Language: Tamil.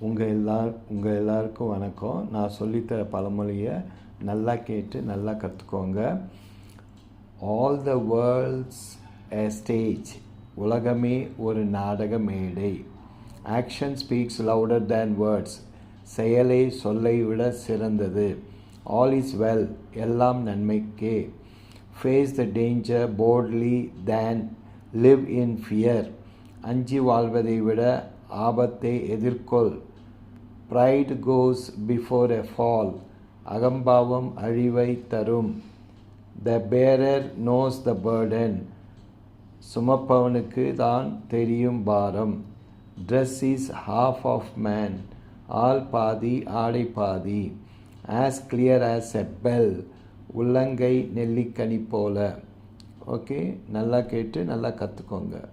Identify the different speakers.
Speaker 1: உங்கள் எல்லாருக்கும் வணக்கம். நான் சொல்லித்தர பழமொழியை நல்லா கேட்டு நல்லா கற்றுக்கோங்க. All the world's a stage. உலகமே ஒரு நாடக மேடை. Action speaks louder than words. செயலே சொல்லை விட சிறந்தது. All is well. எல்லாம் நன்மைக்கே. Face the danger boldly than live in fear. அஞ்சி வாழ்வதை விட ஆபத்தை எதிர்கொள். Pride goes before a fall. அகம்பாவம் அழிவை தரும். த பேரர் நோஸ் த பர்டன். சுமப்பவனுக்கு தான் தெரியும் பாரம். Dress is half of man. ஆள் பாதி ஆடை பாதி. As clear as a bell. உள்ளங்கை நெல்லிக்கனி போல. ஓகே, நல்லா கேட்டு நல்லா கற்றுக்கோங்க.